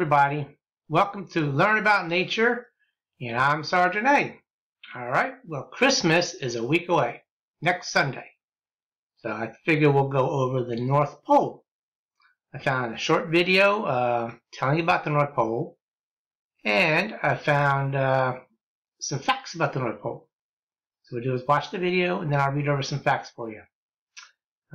everybody. Welcome to Learn About Nature, and I'm Sergeant A. Alright, well, Christmas is a week away, next Sunday. So I figure we'll go over the North Pole. I found a short video telling you about the North Pole, and I found some facts about the North Pole. So what we'll do is watch the video, and then I'll read over some facts for you.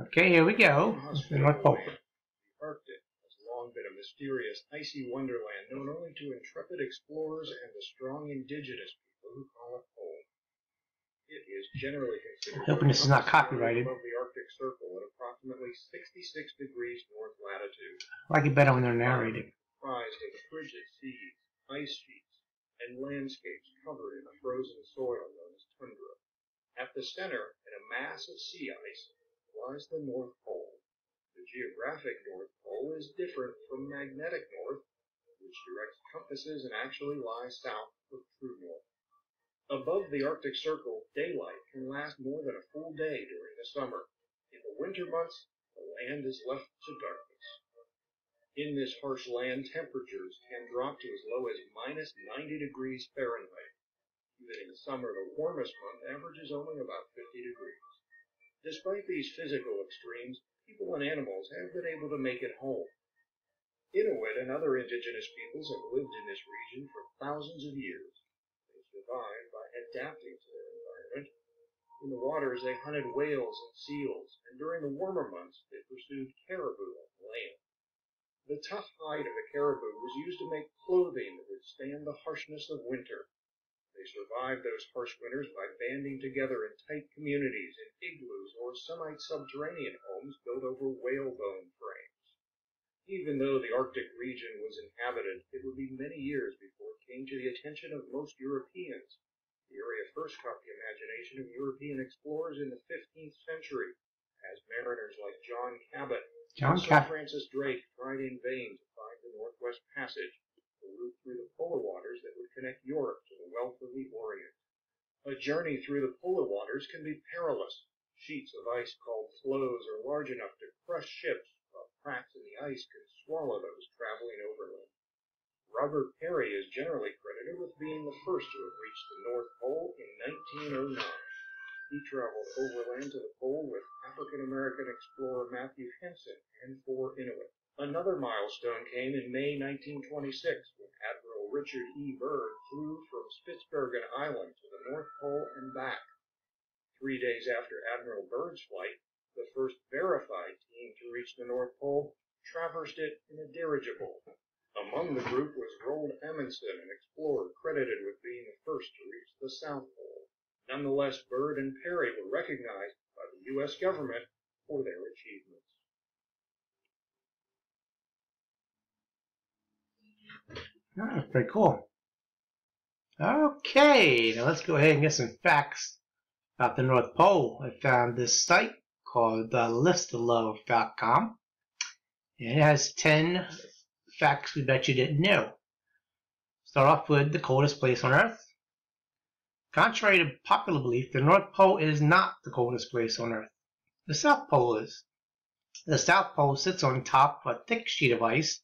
Okay, here we go. The North Pole. The Arctic has long been a mysterious, icy wonderland known only to intrepid explorers and the strong indigenous people who call it home. It is generally considered Hoping this is not copyrighted. above the Arctic Circle at approximately 66 degrees north latitude. I like it better when they're narrating. Comprised of frigid seas, ice sheets, and landscapes covered in a frozen soil known as tundra. At the center, in a mass of sea ice, lies the North Pole. The geographic North Pole is different from magnetic north, which directs compasses and actually lies south of true north. Above the Arctic Circle, daylight can last more than a full day during the summer. In the winter months, the land is left to darkness. In this harsh land, temperatures can drop to as low as minus 90 degrees Fahrenheit. Even in the summer, the warmest month averages only about 50 degrees. Despite these physical extremes, people and animals have been able to make it home. Inuit and other indigenous peoples have lived in this region for thousands of years. They survived by adapting to their environment. In the waters, they hunted whales and seals, and during the warmer months, they pursued caribou on land. The tough hide of the caribou was used to make clothing that would stand the harshness of winter. They survived those harsh winters by banding together in tight communities in igloos or semi-subterranean homes built over whalebone frames. Even though the Arctic region was inhabited, it would be many years before it came to the attention of most Europeans. The area first caught the imagination of European explorers in the 15th century, as mariners like John Cabot and Sir Francis Drake tried in vain to find the Northwest Passage, the route through the polar waters that would connect Europe to the wealth of the Orient. A journey through the polar waters can be perilous. Sheets of ice called floes are large enough to crush ships, while cracks in the ice can swallow those traveling overland. Robert Peary is generally credited with being the first to have reached the North Pole in 1909. He traveled overland to the pole with African-American explorer Matthew Henson and 4 Inuit. Another milestone came in May 1926 when Admiral Richard E. Byrd flew from Spitsbergen Island to the North Pole and back. 3 days after Admiral Byrd's flight, the first verified team to reach the North Pole traversed it in a dirigible. Among the group was Roald Amundsen, an explorer credited with being the first to reach the South Pole. Nonetheless, Byrd and Peary were recognized by the U.S. government for their achievements. Oh, that's pretty cool. Okay, now let's go ahead and get some facts about the North Pole. I found this site called listalove.com, and it has 10 facts we bet you didn't know. Start off with the coldest place on Earth. Contrary to popular belief, the North Pole is not the coldest place on Earth. The South Pole is. The South Pole sits on top of a thick sheet of ice,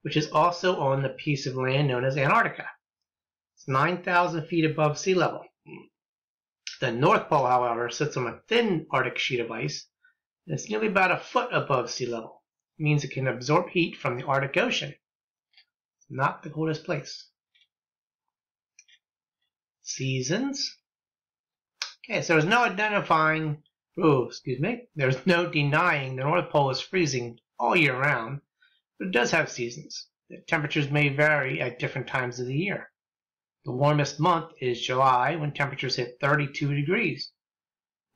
which is also on the piece of land known as Antarctica. It's 9,000 feet above sea level. The North Pole, however, sits on a thin Arctic sheet of ice, and it's nearly about a foot above sea level. It means it can absorb heat from the Arctic Ocean. It's not the coldest place. Seasons. Okay, so there's no there's no denying the North Pole is freezing all year round, but it does have seasons. The temperatures may vary at different times of the year. The warmest month is July, when temperatures hit 32 degrees.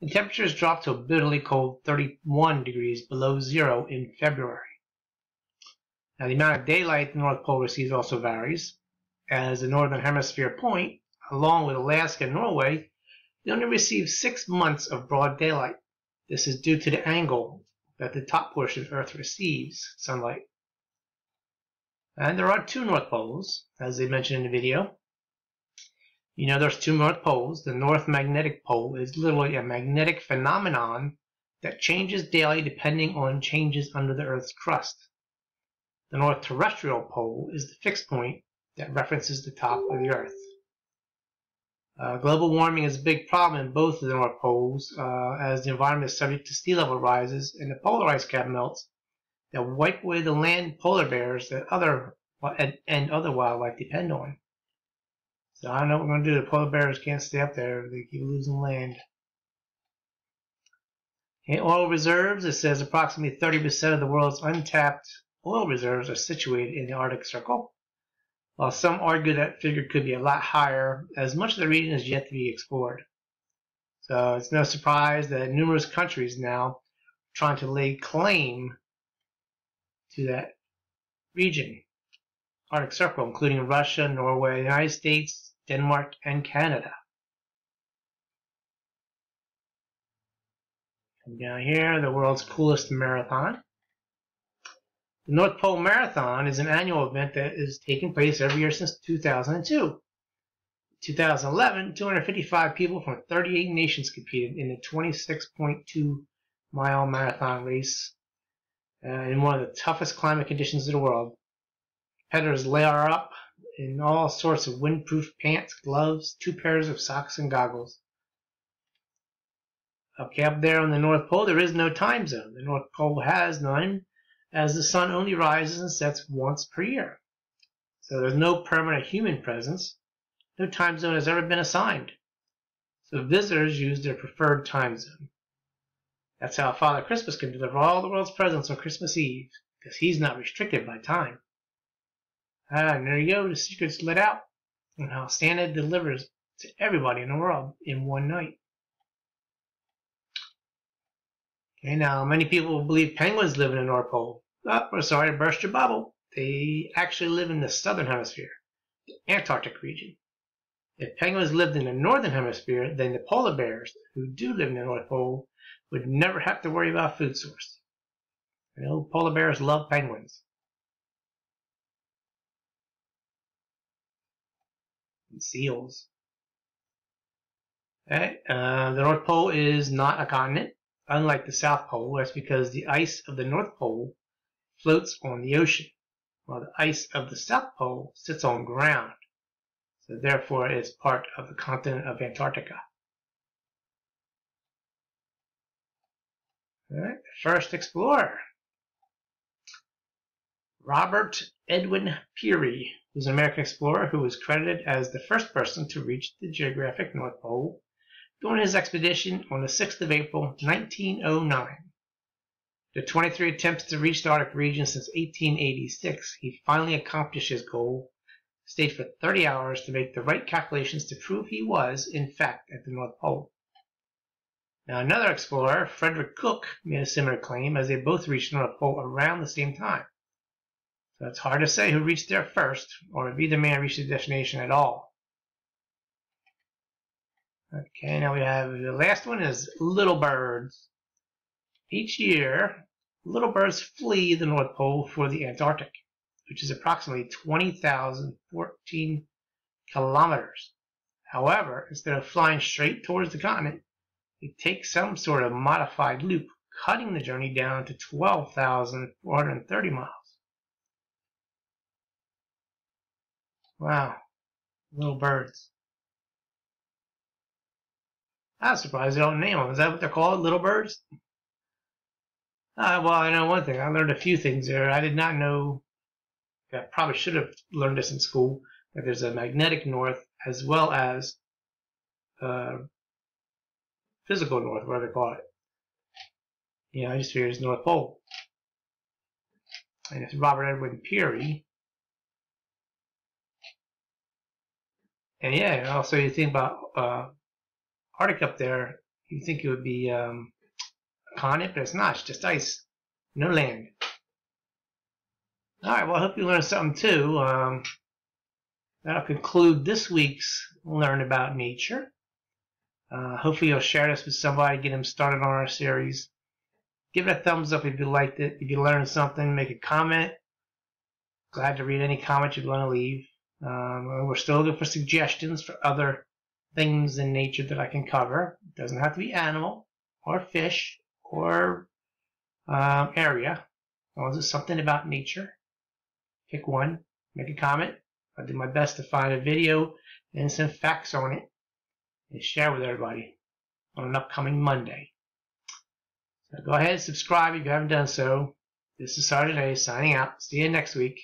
And temperatures drop to a bitterly cold 31 degrees below zero in February. Now, the amount of daylight the North Pole receives also varies. As the Northern Hemisphere point, along with Alaska and Norway, they only receive 6 months of broad daylight. This is due to the angle that the top portion of Earth receives sunlight. And there are 2 North Poles, as they mentioned in the video. You know there's 2 North Poles. The North Magnetic Pole is literally a magnetic phenomenon that changes daily depending on changes under the Earth's crust. The North Terrestrial Pole is the fixed point that references the top of the Earth. Global warming is a big problem in both of the North Poles, as the environment is subject to sea level rises and the polar ice cap melts that wipe away the land polar bears that other wildlife depend on. So I don't know what we're going to do. The polar bears can't stay up there. They keep losing land. In oil reserves, it says approximately 30% of the world's untapped oil reserves are situated in the Arctic Circle. While some argue that figure could be a lot higher, as much of the region is yet to be explored. So it's no surprise that numerous countries now are trying to lay claim to that region, Arctic Circle, including Russia, Norway, the United States, Denmark, and Canada. And down here, the world's coolest marathon. The North Pole Marathon is an annual event that is taking place every year since 2002. In 2011, 255 people from 38 nations competed in the 26.2-mile marathon race in one of the toughest climate conditions in the world. Competitors layer up in all sorts of windproof pants, gloves, 2 pairs of socks, and goggles. Okay, up there on the North Pole, there is no time zone. The North Pole has none, as the sun only rises and sets once per year. So there's no permanent human presence. No time zone has ever been assigned. So visitors use their preferred time zone. That's how Father Christmas can deliver all the world's presents on Christmas Eve, because he's not restricted by time. And there you go, the secret's let out on how Santa delivers to everybody in the world in one night. Okay, now many people believe penguins live in the North Pole. Oh, we're sorry to burst your bubble. They actually live in the southern hemisphere, the Antarctic region. If penguins lived in the northern hemisphere, then the polar bears, who do live in the North Pole, would never have to worry about food source. You know, polar bears love penguins. And seals. Okay, the North Pole is not a continent. Unlike the South Pole, that's because the ice of the North Pole floats on the ocean, while the ice of the South Pole sits on ground. So therefore, it's part of the continent of Antarctica. All right, first explorer, Robert Edwin Peary, was an American explorer who was credited as the first person to reach the geographic North Pole during his expedition on the 6th of April, 1909. After 23 attempts to reach the Arctic region since 1886, he finally accomplished his goal, stayed for 30 hours to make the right calculations to prove he was, in fact, at the North Pole. Now, another explorer, Frederick Cook, made a similar claim, as they both reached the North Pole around the same time. So it's hard to say who reached there first, or if either man reached the destination at all. Okay, now we have the last one is little birds. Each year, little birds flee the North Pole for the Antarctic, which is approximately 20,014 kilometers. However, instead of flying straight towards the continent, they take some sort of modified loop, cutting the journey down to 12,430 miles. Wow, little birds. I was surprised they don't name them. Is that what they're called, little birds? Well, I know one thing. I learned a few things there. I did not know, I probably should have learned this in school, that there's a magnetic north as well as physical north, whatever they call it. I just figured it's North Pole. And it's Robert Edwin Peary. And yeah, also you think about Arctic up there, you think it would be a continent, but it's not. It's just ice. No land. Alright, well, I hope you learned something too. That'll conclude this week's Learn About Nature. Hopefully you'll share this with somebody, get them started on our series. Give it a thumbs up if you liked it. If you learned something, make a comment. Glad to read any comments you'd want to leave. We're still looking for suggestions for other things in nature that I can cover. It doesn't have to be animal or fish or area, as long as it's something about nature. Pick one, make a comment. I'll do my best to find a video and some facts on it and share with everybody on an upcoming Monday. So go ahead and subscribe if you haven't done so. This is Sergeant A signing out. See you next week.